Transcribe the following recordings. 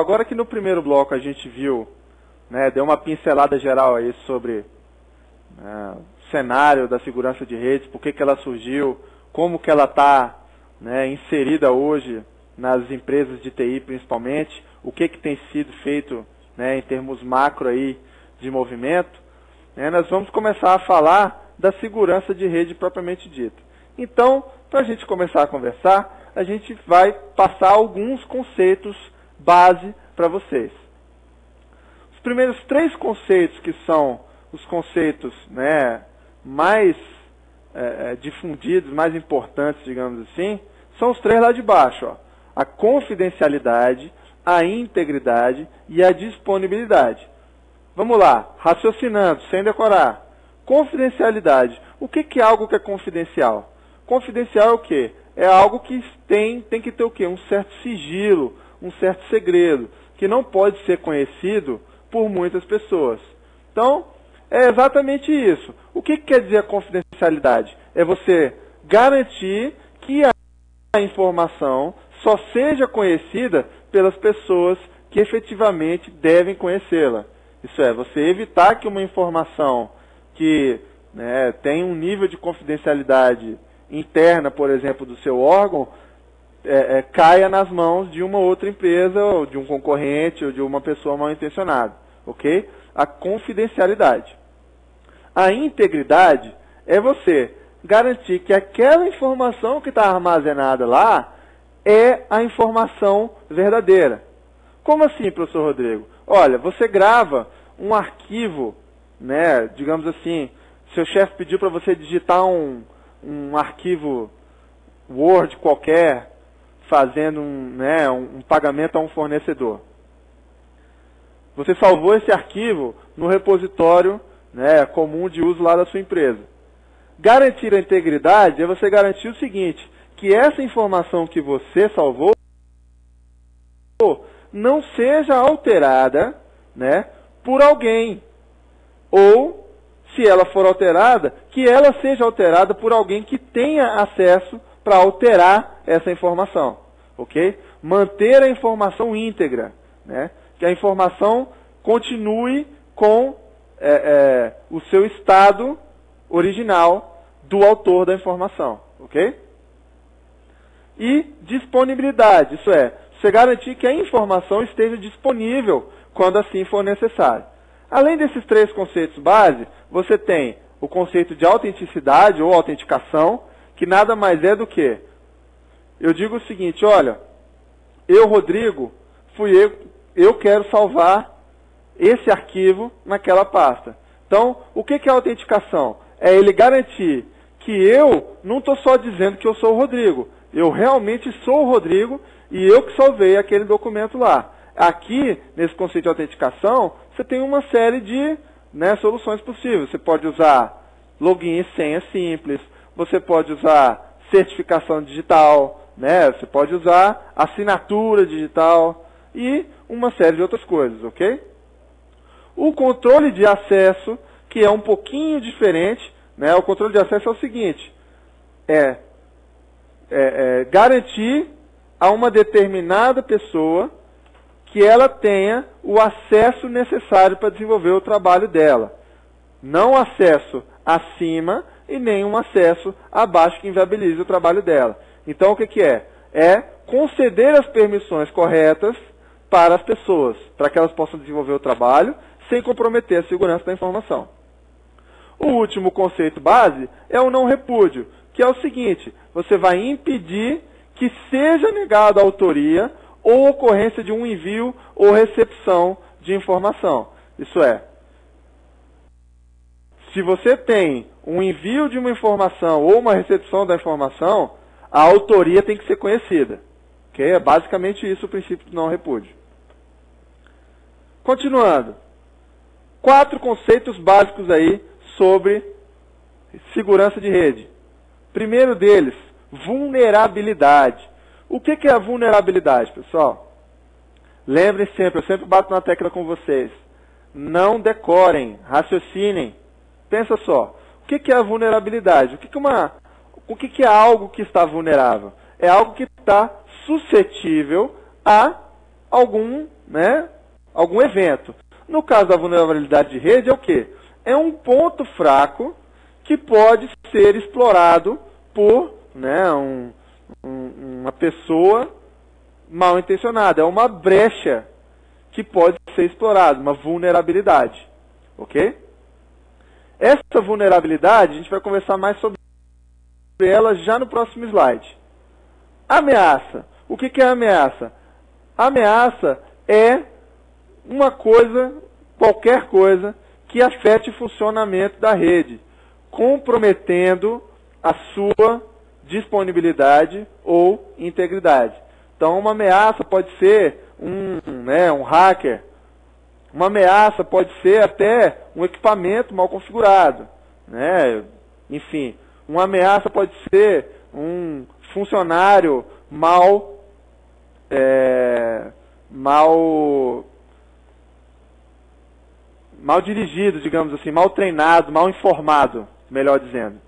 agora que no primeiro bloco a gente viu, né, deu uma pincelada geral aí sobre o cenário da segurança de redes, por que ela surgiu, como que ela está, né, inserida hoje nas empresas de TI principalmente, o que tem sido feito, né, em termos macro aí de movimento, né, nós vamos começar a falar da segurança de rede propriamente dita. Então, para a gente começar a conversar, a gente vai passar alguns conceitos base para vocês. Os primeiros 3 conceitos, que são os conceitos, né, mais difundidos, mais importantes, digamos assim, são os 3 lá de baixo. Ó. A confidencialidade, a integridade e a disponibilidade. Vamos lá, raciocinando, sem decorar. Confidencialidade. O que é algo que é confidencial? Confidencial é o quê? É algo que tem que ter o quê? Um certo sigilo, um certo segredo, que não pode ser conhecido por muitas pessoas. Então, é exatamente isso. O que quer dizer a confidencialidade? É você garantir que a informação só seja conhecida pelas pessoas que efetivamente devem conhecê-la. Isso é, você evitar que uma informação que, né, tem um nível de confidencialidade interna, por exemplo, do seu órgão, caia nas mãos de uma outra empresa, ou de um concorrente, ou de uma pessoa mal intencionada. Ok? A confidencialidade. A integridade é você garantir que aquela informação que está armazenada lá é a informação verdadeira. Como assim, professor Rodrigo? Olha, você grava um arquivo, né, digamos assim, seu chefe pediu para você digitar um arquivo Word qualquer, fazendo um pagamento a um fornecedor. Você salvou esse arquivo no repositório, né, comum de uso lá da sua empresa. Garantir a integridade é você garantir o seguinte, que essa informação que você salvou não seja alterada, né, por alguém. Ou, se ela for alterada, que ela seja alterada por alguém que tenha acesso para alterar essa informação. Ok? Manter a informação íntegra, né? Que a informação continue com o seu estado original do autor da informação. Ok? E disponibilidade, isso é, você garantir que a informação esteja disponível quando assim for necessário. Além desses 3 conceitos base, você tem o conceito de autenticidade ou autenticação, que nada mais é do que, eu digo o seguinte, olha, eu, Rodrigo, eu quero salvar esse arquivo naquela pasta. Então, o que é autenticação? É ele garantir que eu não estou só dizendo que eu sou o Rodrigo, eu realmente sou o Rodrigo e eu que salvei aquele documento lá. Aqui, nesse conceito de autenticação, você tem uma série de, né, soluções possíveis. Você pode usar login e senha simples, você pode usar certificação digital, né, você pode usar assinatura digital e uma série de outras coisas, ok? O controle de acesso, que é um pouquinho diferente, né, o controle de acesso é o seguinte, garantir a uma determinada pessoa que ela tenha o acesso necessário para desenvolver o trabalho dela. Não acesso acima e nem um acesso abaixo que inviabilize o trabalho dela. Então, o que é? É conceder as permissões corretas para as pessoas, para que elas possam desenvolver o trabalho sem comprometer a segurança da informação. O último conceito base é o não repúdio, que é o seguinte, você vai impedir que seja negada a autoria ou ocorrência de um envio ou recepção de informação. Isso é, se você tem um envio de uma informação ou uma recepção da informação, a autoria tem que ser conhecida. Okay? É basicamente isso o princípio do não repúdio. Continuando. 4 conceitos básicos aí sobre segurança de rede. Primeiro deles, vulnerabilidade. O que é a vulnerabilidade, pessoal? Lembrem sempre, eu sempre bato na tecla com vocês. Não decorem, raciocinem. Pensa só, o que é a vulnerabilidade? O que é algo que está vulnerável? É algo que está suscetível a algum evento. No caso da vulnerabilidade de rede, é o quê? É um ponto fraco que pode ser explorado por uma pessoa mal intencionada. É uma brecha que pode ser explorada, uma vulnerabilidade. Ok? Essa vulnerabilidade, a gente vai conversar mais sobre ela já no próximo slide. Ameaça. O que é ameaça? Ameaça é uma coisa, qualquer coisa, que afete o funcionamento da rede, comprometendo a sua disponibilidade ou integridade. Então, uma ameaça pode ser um hacker. Uma ameaça pode ser até um equipamento mal configurado. Enfim, uma ameaça pode ser um funcionário mal dirigido, digamos assim, mal treinado, mal informado, melhor dizendo.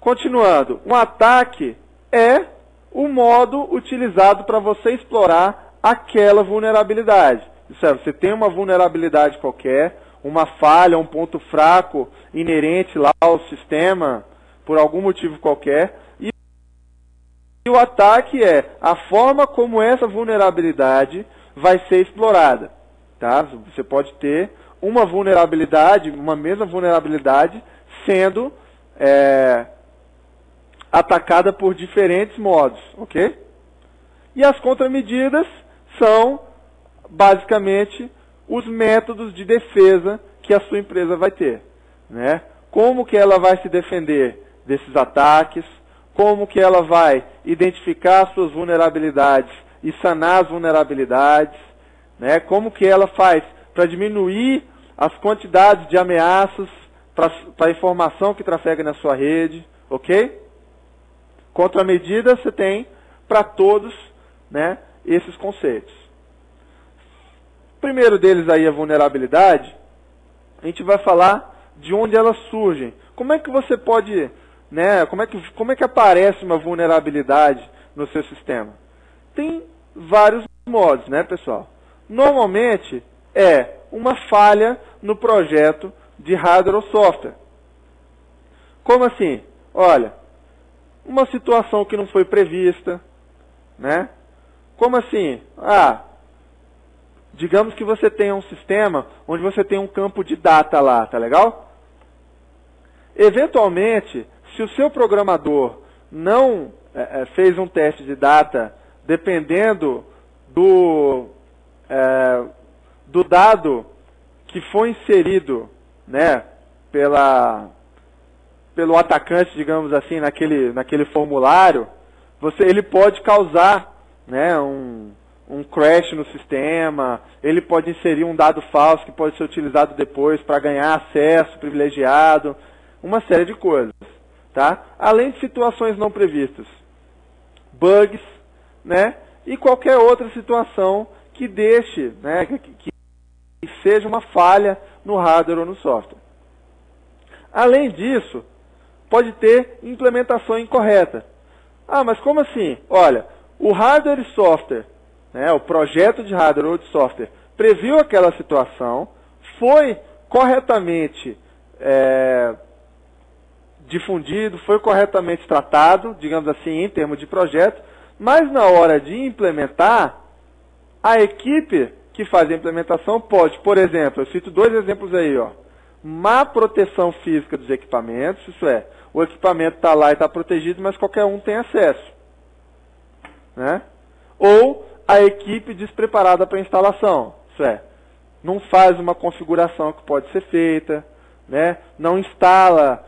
Continuando, um ataque é o modo utilizado para você explorar aquela vulnerabilidade. Isso é, você tem uma vulnerabilidade qualquer, uma falha, um ponto fraco inerente lá ao sistema, por algum motivo qualquer, e o ataque é a forma como essa vulnerabilidade vai ser explorada. Tá? Você pode ter uma vulnerabilidade, uma mesma vulnerabilidade, sendo atacada por diferentes modos, ok? E as contramedidas são, basicamente, os métodos de defesa que a sua empresa vai ter. Como que ela vai se defender desses ataques, como que ela vai identificar as suas vulnerabilidades e sanar as vulnerabilidades, como que ela faz para diminuir as quantidades de ameaças para a informação que trafega na sua rede, ok? Contramedidas você tem para todos esses conceitos. O primeiro deles aí, a vulnerabilidade, a gente vai falar de onde elas surgem. Como é que você pode, como é que aparece uma vulnerabilidade no seu sistema? Tem vários modos, pessoal? Normalmente é uma falha no projeto de hardware ou software. Como assim? Olha, uma situação que não foi prevista, Como assim? Digamos que você tenha um sistema onde você tem um campo de data lá, tá legal? Eventualmente, se o seu programador não fez um teste de data dependendo do dado que foi inserido pelo atacante, digamos assim, naquele formulário, ele pode causar um crash no sistema, ele pode inserir um dado falso que pode ser utilizado depois para ganhar acesso privilegiado, uma série de coisas. Tá? Além de situações não previstas, bugs, e qualquer outra situação que deixe, que seja uma falha no hardware ou no software. Além disso, pode ter implementação incorreta. Mas como assim? Olha, o hardware e software, o projeto de hardware ou de software, previu aquela situação, foi corretamente difundido, foi corretamente tratado, digamos assim, em termos de projeto, mas na hora de implementar, a equipe que faz a implementação pode, por exemplo, eu cito dois exemplos aí, má proteção física dos equipamentos, isso é, o equipamento está lá e está protegido, mas qualquer um tem acesso. Ou a equipe despreparada para a instalação, isso é, não faz uma configuração que pode ser feita, não instala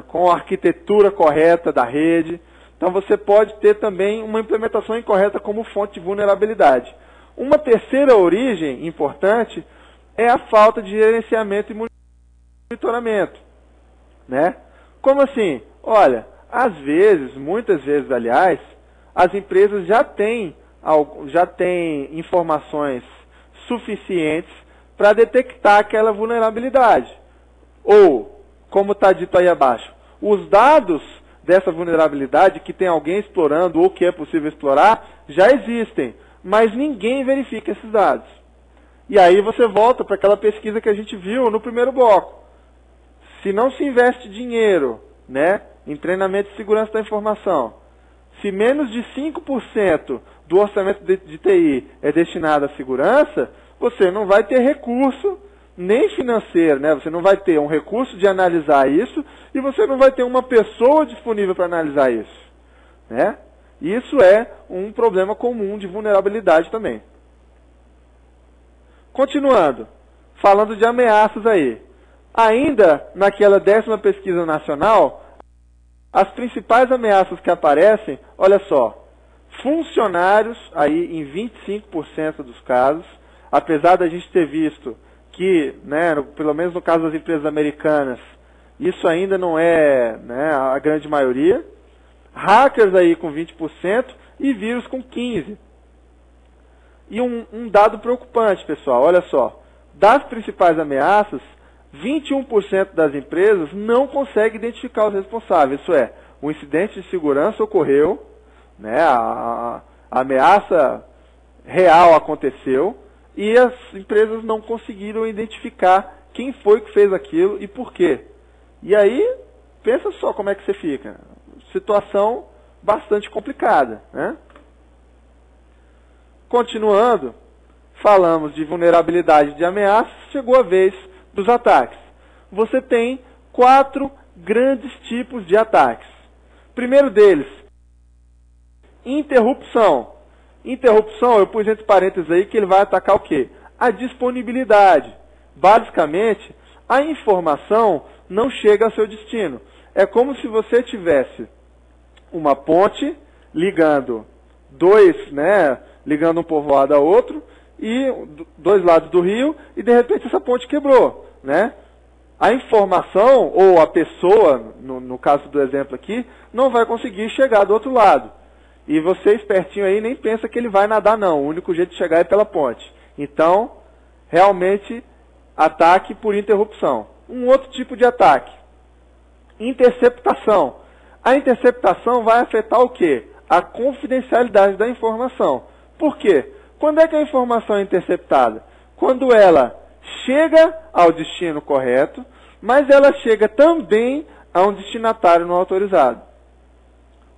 com a arquitetura correta da rede. Então você pode ter também uma implementação incorreta como fonte de vulnerabilidade. Uma terceira origem importante é a falta de gerenciamento e monitoramento. Como assim? Olha, às vezes, muitas vezes, aliás, as empresas já têm informações suficientes para detectar aquela vulnerabilidade. Ou, como está dito aí abaixo, os dados dessa vulnerabilidade que tem alguém explorando ou que é possível explorar, já existem. mas ninguém verifica esses dados. E aí você volta para aquela pesquisa que a gente viu no primeiro bloco. Se não se investe dinheiro, né, em treinamento de segurança da informação, se menos de 5% do orçamento de TI é destinado à segurança, você não vai ter recurso nem financeiro, né? Você não vai ter um recurso de analisar isso e você não vai ter uma pessoa disponível para analisar isso, né? Isso é um problema comum de vulnerabilidade também. Continuando, falando de ameaças aí. Ainda naquela 10ª pesquisa nacional, as principais ameaças que aparecem, olha só, funcionários aí em 25% dos casos, apesar da gente ter visto que, né, pelo menos no caso das empresas americanas, isso ainda não é, né, a grande maioria. Hackers aí com 20% e vírus com 15%. E um dado preocupante, pessoal, olha só. Das principais ameaças, 21% das empresas não conseguem identificar os responsáveis. Isso é, o incidente de segurança ocorreu, né, a ameaça real aconteceu, e as empresas não conseguiram identificar quem foi que fez aquilo e por quê. E aí, pensa só como é que você fica. Situação bastante complicada, né? Continuando, falamos de vulnerabilidade de ameaças, chegou a vez dos ataques. Você tem 4 grandes tipos de ataques. Primeiro deles, interrupção. Interrupção, eu pus entre parênteses aí que ele vai atacar o quê? A disponibilidade. Basicamente, a informação não chega ao seu destino. É como se você tivesse uma ponte ligando ligando um povoado a outro, e 2 lados do rio, e de repente essa ponte quebrou, né? A informação, ou a pessoa, no caso do exemplo aqui, não vai conseguir chegar do outro lado. E você, espertinho aí, nem pensa que ele vai nadar, não. O único jeito de chegar é pela ponte. Então, realmente, ataque por interrupção. Um outro tipo de ataque, interceptação. A interceptação vai afetar o quê? A confidencialidade da informação. Por quê? Quando é que a informação é interceptada? Quando ela chega ao destino correto, mas ela chega também a um destinatário não autorizado.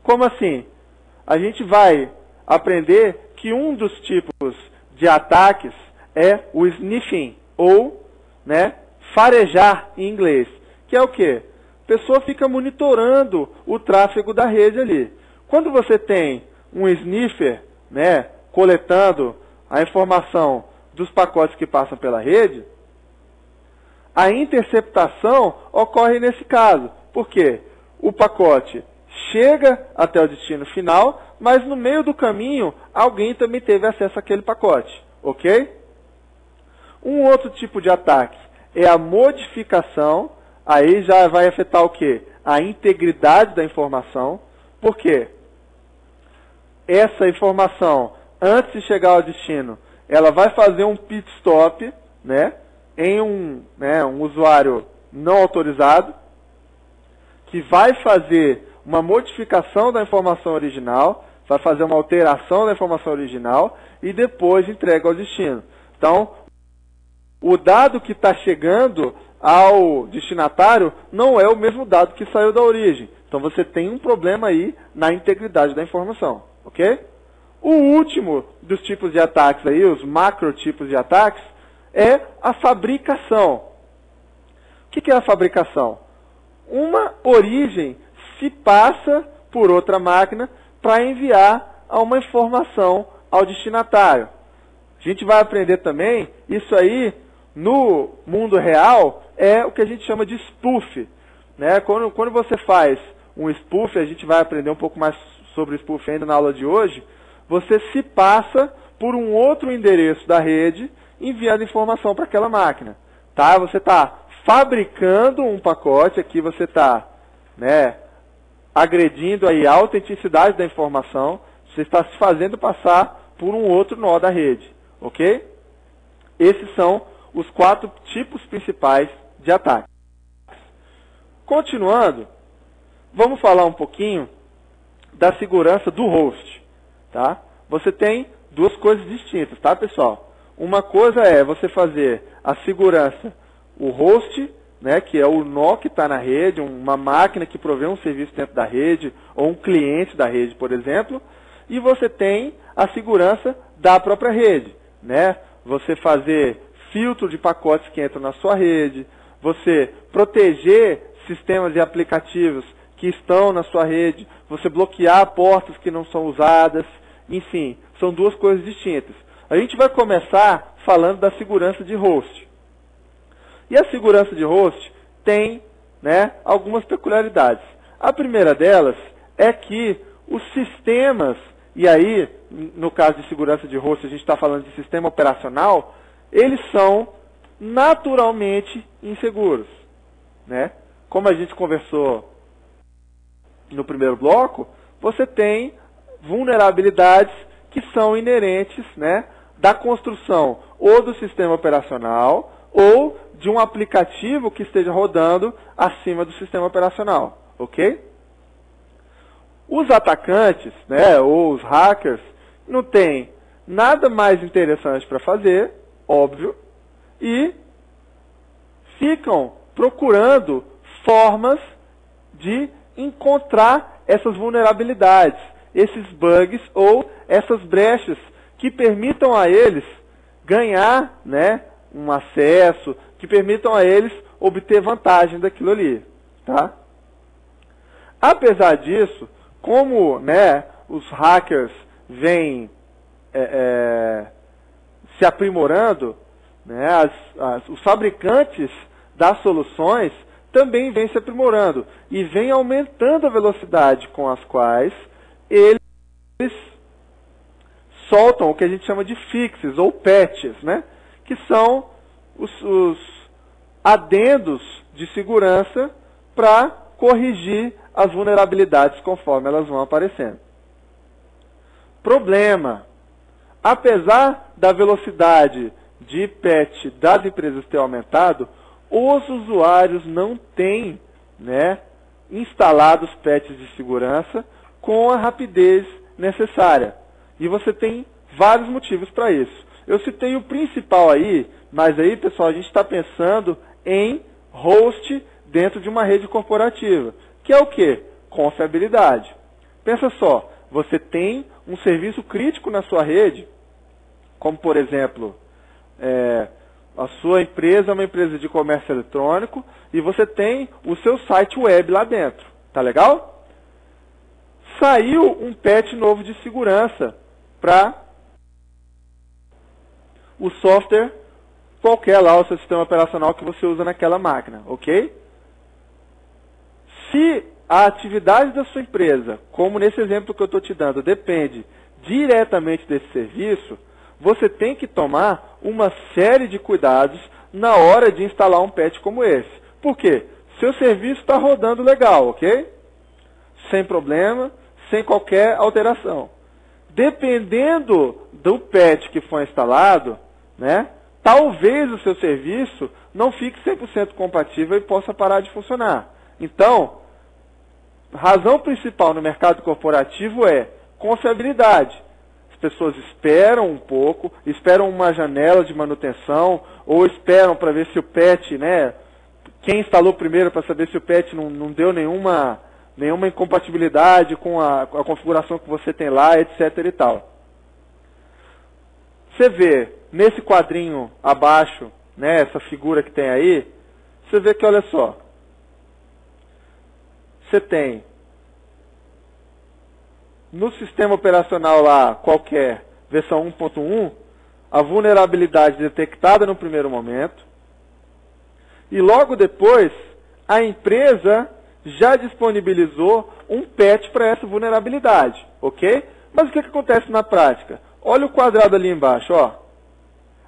Como assim? A gente vai aprender que um dos tipos de ataques é o sniffing, ou, né, farejar em inglês, que é o quê? A pessoa fica monitorando o tráfego da rede ali. Quando você tem um sniffer, né, coletando a informação dos pacotes que passam pela rede, a interceptação ocorre nesse caso. Por quê? O pacote chega até o destino final, mas no meio do caminho alguém também teve acesso àquele pacote, ok? Um outro tipo de ataque é a modificação. Aí já vai afetar o quê? A integridade da informação. Por quê? Essa informação, antes de chegar ao destino, ela vai fazer um pit stop, né, em um usuário não autorizado, que vai fazer uma modificação da informação original, vai fazer uma alteração da informação original e depois entrega ao destino. Então, o dado que está chegando ao destinatário não é o mesmo dado que saiu da origem. Então você tem um problema aí na integridade da informação, ok? O último dos tipos de ataques aí, os macro tipos de ataques, é a fabricação. O que é a fabricação? Uma origem se passa por outra máquina para enviar uma informação ao destinatário. A gente vai aprender também, isso aí no mundo real é o que a gente chama de spoof, né? Quando você faz um spoof, a gente vai aprender um pouco mais sobre spoof ainda na aula de hoje, você se passa por um outro endereço da rede enviando informação para aquela máquina. Tá? Você está fabricando um pacote, aqui você está, né, agredindo aí a autenticidade da informação, você está se fazendo passar por um outro nó da rede, ok? Esses são os 4 tipos principais de ataque. Continuando, vamos falar um pouquinho da segurança do host. Tá? Você tem duas coisas distintas, tá, pessoal? Uma coisa é você fazer a segurança, o host, né, que é o nó que está na rede, uma máquina que provê um serviço dentro da rede, ou um cliente da rede, por exemplo, e você tem a segurança da própria rede, né? Você fazer filtro de pacotes que entram na sua rede, você proteger sistemas e aplicativos que estão na sua rede, você bloquear portas que não são usadas, enfim, são duas coisas distintas. A gente vai começar falando da segurança de host. E a segurança de host tem, né, algumas peculiaridades. A primeira delas é que os sistemas, e aí, no caso de segurança de host, a gente está falando de sistema operacional, eles são naturalmente inseguros, né? Como a gente conversou no primeiro bloco, você tem vulnerabilidades que são inerentes, né, da construção ou do sistema operacional ou de um aplicativo que esteja rodando acima do sistema operacional, ok? Os atacantes, né, ou os hackers, não têm nada mais interessante para fazer, óbvio, e ficam procurando formas de encontrar essas vulnerabilidades, esses bugs ou essas brechas que permitam a eles ganhar, né, um acesso, que permitam a eles obter vantagem daquilo ali, tá? Apesar disso, como, né, os hackers vêm se aprimorando, né, os fabricantes das soluções também vêm se aprimorando e vêm aumentando a velocidade com as quais eles soltam o que a gente chama de fixes ou patches, né, que são os adendos de segurança para corrigir as vulnerabilidades conforme elas vão aparecendo. Problema: apesar da velocidade de patch das empresas ter aumentado, os usuários não têm, né, instalados patches de segurança com a rapidez necessária. E você tem vários motivos para isso. Eu citei o principal aí, mas aí, pessoal, a gente está pensando em host dentro de uma rede corporativa, que é o quê? Confiabilidade. Pensa só, você tem um serviço crítico na sua rede, como por exemplo, a sua empresa é uma empresa de comércio eletrônico e você tem o seu site web lá dentro. Tá legal? Saiu um patch novo de segurança para o software qualquer lá, o seu sistema operacional que você usa naquela máquina, ok? Se a atividade da sua empresa, como nesse exemplo que eu estou te dando, depende diretamente desse serviço, você tem que tomar uma série de cuidados na hora de instalar um patch como esse. Por quê? Seu serviço está rodando legal, ok? Sem problema, sem qualquer alteração. Dependendo do patch que foi instalado, né, talvez o seu serviço não fique 100% compatível e possa parar de funcionar. Então, a razão principal no mercado corporativo é confiabilidade. As pessoas esperam um pouco, esperam uma janela de manutenção, ou esperam para ver se o patch, né, quem instalou primeiro para saber se o patch não deu nenhuma incompatibilidade com a configuração que você tem lá, etc. e tal. Você vê nesse quadrinho abaixo, né, essa figura que tem aí, você vê que, olha só, você tem no sistema operacional lá, qualquer, versão 1.1, a vulnerabilidade detectada no primeiro momento, e logo depois, a empresa já disponibilizou um patch para essa vulnerabilidade, ok? Mas o que acontece na prática? Olha o quadrado ali embaixo, ó.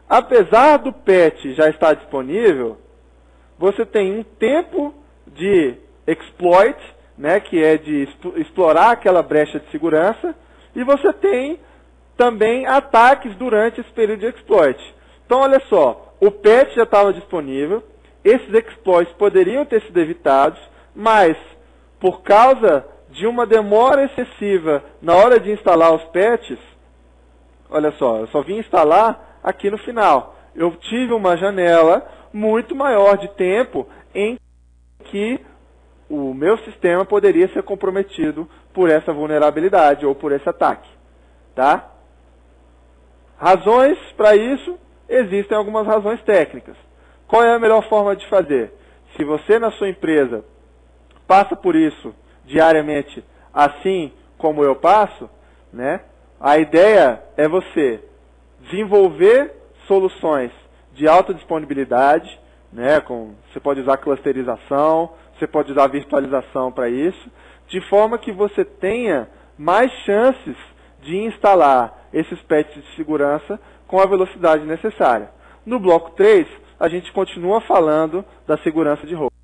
Apesar do patch já estar disponível, você tem um tempo de exploit, né, que é de explorar aquela brecha de segurança, e você tem também ataques durante esse período de exploit. Então, olha só, o patch já estava disponível, esses exploits poderiam ter sido evitados, mas por causa de uma demora excessiva na hora de instalar os patches, olha só, eu só vim instalar aqui no final. Eu tive uma janela muito maior de tempo em que o meu sistema poderia ser comprometido por essa vulnerabilidade ou por esse ataque. Tá? Razões para isso, existem algumas razões técnicas. Qual é a melhor forma de fazer? Se você na sua empresa passa por isso diariamente, assim como eu passo, né, a ideia é você desenvolver soluções de alta disponibilidade, né, você pode usar clusterização, você pode usar virtualização para isso, de forma que você tenha mais chances de instalar esses patches de segurança com a velocidade necessária. No bloco 3, a gente continua falando da segurança de host.